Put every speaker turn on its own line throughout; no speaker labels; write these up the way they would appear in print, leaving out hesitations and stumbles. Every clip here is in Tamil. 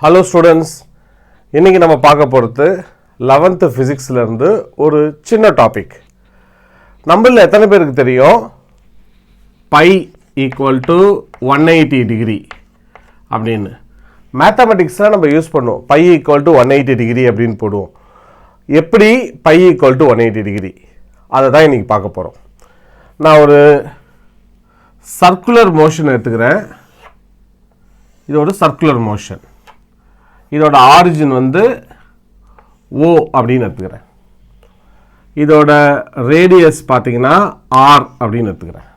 ஹலோ ஸ்டூடெண்ட்ஸ், இன்றைக்கி நம்ம பார்க்க போகிறது 11th ஃபிசிக்ஸ்லேருந்து ஒரு சின்ன டாபிக். நம்மளில் எத்தனை பேருக்கு தெரியும் பை ஈக்குவல் டு 180 டிகிரி அப்படின்னு? மேத்தமெட்டிக்ஸில் நம்ம யூஸ் பண்ணுவோம். பை ஈக்குவல் டு 180 டிகிரி அப்படின்னு போடுவோம். எப்படி பை ஈக்குவல் டு 180 டிகிரி அதை தான் இன்றைக்கி பார்க்க போகிறோம். நான் ஒரு சர்க்குலர் மோஷன் எடுத்துக்கிறேன். இது ஒரு சர்க்குலர் மோஷன். இதோட ஆரிஜின் வந்து O அப்படின்னு எடுத்துக்கிறேன். இதோட ரேடியஸ் பார்த்தீங்கன்னா R அப்படின்னு எடுத்துக்கிறேன்.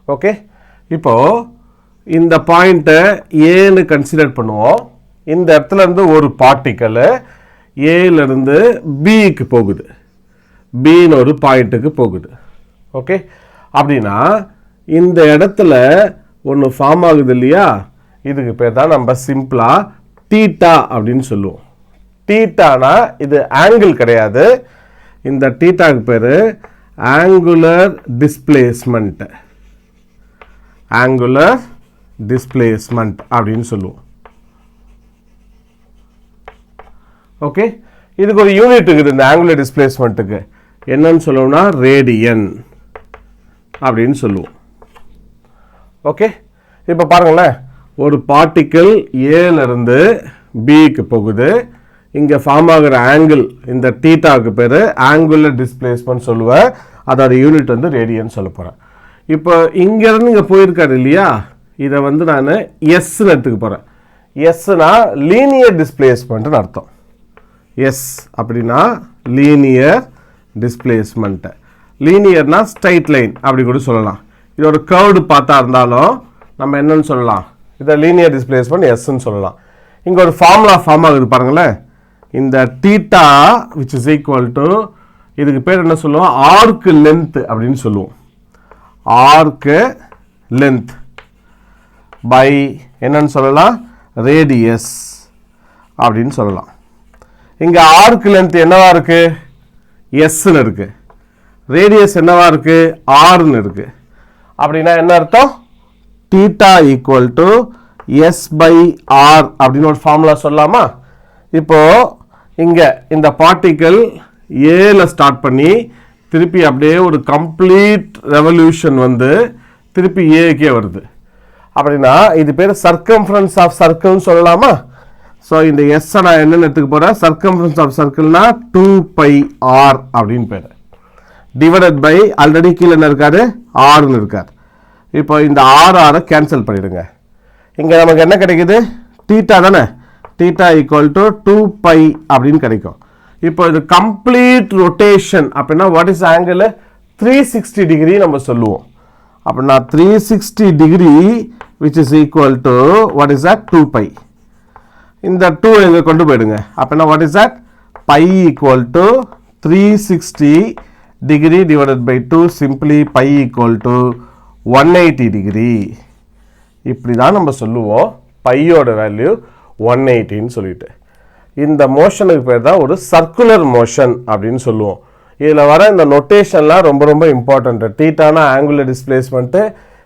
ஓகே, இப்போது இந்த பாயிண்ட்டை ஏன்னு கன்சிடர் பண்ணுவோம். இந்த இடத்துல இருந்து ஒரு பார்ட்டிக்கல் ஏலேருந்து பிக்கு போகுது, பின்னு ஒரு பாயிண்ட்டுக்கு போகுது. ஓகே, அப்படின்னா இந்த இடத்துல ஒன்று ஃபார்ம் ஆகுது இல்லையா, இதுக்கு பேர் தான் நம்ம சிம்பிளாக தீட்டா அப்படின்னு சொல்லுவோம். தீட்டானா இது ஆங்கிள் கிடையாது. இந்த தீட்டாக்கு பேர் ஆங்குலர் டிஸ்பிளேஸ்மெண்ட். ஆங்குலர் டிஸ்பிளேஸ்மெண்ட் அப்படின்னு சொல்லுவோம். ஓகே, இதுக்கு ஒரு யூனிட் இருக்குது. இந்த ஆங்குலர் டிஸ்பிளேஸ்மெண்ட்டுக்கு என்னன்னு சொல்லுவோம்னா ரேடியன் அப்படின்னு சொல்லுவோம். ஓகே, இப்போ பாருங்களேன், ஒரு பார்ட்டிக்கிள் ஏலேருந்து பிக்கு போகுது. இங்கே ஃபார்ம் ஆகிற ஆங்கிள் இந்த தீட்டாவுக்கு பேர் ஆங்குலர் டிஸ்பிளேஸ்மெண்ட் சொல்லுவேன். அதோட யூனிட் வந்து ரேடியன் சொல்ல போகிறேன். இப்போ இங்கேருந்து இங்கே போயிருக்காரு இல்லையா, இதை வந்து நான் எஸ்ன்னு எடுத்துக்க போகிறேன். எஸ்னா லீனியர் டிஸ்பிளேஸ்மெண்ட்னு அர்த்தம். எஸ் அப்படின்னா லீனியர் டிஸ்பிளேஸ்மெண்ட்டு. லீனியர்னா ஸ்ட்ரைட் லைன் அப்படி கூட சொல்லலாம். இதோட கர்வ்டு பார்த்தா இருந்தாலும் நம்ம என்னன்னு சொல்லலாம், இதை லீனியர் டிஸ்பிளேஸ்மெண்ட் எஸ்ன்னு சொல்லலாம். இங்கே ஒரு ஃபார்முலா ஃபார்ம் ஆகுது பாருங்களேன். இந்த theta which is equal to, இதுக்கு பேர் என்ன சொல்லுவோம், ஆர்க்கு லென்த் அப்படின்னு சொல்லுவோம். ஆர்க்கு லென்த் பை என்னன்னு சொல்லலாம், ரேடியஸ் அப்படின்னு சொல்லலாம். இங்கே ஆர்க்கு லென்த் என்னவா இருக்கு, எஸ்ன்னு இருக்கு. ரேடியஸ் என்னவா இருக்கு, ஆர்ன்னு இருக்கு. அப்படின்னா என்ன அர்த்தம், theta equal to S by R அப்படின்னு ஒரு ஃபார்முலா சொல்லலாமா? இப்போ இங்கே இந்த பார்ட்டிக்கல் ஏல ஸ்டார்ட் பண்ணி திருப்பி அப்படியே ஒரு கம்ப்ளீட் ரெவல்யூஷன் வந்து திருப்பி ஏக்கே வருது. அப்படின்னா இது பேர் சர்க்கம்ஃபரன்ஸ் ஆஃப் சர்க்கிள்னு சொல்லலாமா? ஸோ இந்த எஸ்ஸை நான் என்னென்னு எடுத்துக்க போகிறேன், சர்க்கம்ஃபரன்ஸ் ஆஃப் சர்க்கிள்னா 2πr அப்படின்னு பேர். டிவைடட் பை ஆல்ரெடி கீழே என்ன இருக்காரு, ஆர்னு இருக்கார். இப்போ இந்த ஆரை கேன்சல் பண்ணிடுங்க. இங்கே நமக்கு என்ன கிடைக்குது, தீட்டா தானே, தீட்டா ஈக்குவல் டு 2π அப்படின்னு கிடைக்கும். இப்போ இது கம்ப்ளீட் ரொட்டேஷன் அப்படின்னா வாட் இஸ் ஆங்கிள், 360 டிகிரி நம்ம சொல்லுவோம். அப்படின்னா 360 degree which is equal to what is that, 2π. இந்த 2 எங்கே கொண்டு போயிடுங்க. அப்படின்னா what is that, π equal to 360 degree divided by 2, simply π equal to 180 degree. இப்படி தான் நம்ம சொல்லுவோம் பையோட வேல்யூ 180ன்னு சொல்லிட்டு. இந்த மோஷனுக்கு பேர் தான் ஒரு சர்க்குலர் மோஷன் அப்படின்னு சொல்லுவோம். இதில் வர இந்த நொட்டேஷன்லாம் ரொம்ப ரொம்ப இம்பார்ட்டன்ட். தீட்டானா ஆங்குலர் டிஸ்பிளேஸ்மெண்ட்டு,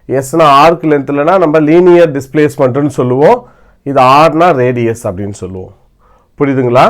எஸ்னா ஆர்க் லென்த்லனா நம்ம லீனியர் டிஸ்பிளேஸ்மெண்ட்டுன்னு சொல்லுவோம். இது ஆர்னா ரேடியஸ் அப்படின்னு சொல்லுவோம். புரியுதுங்களா?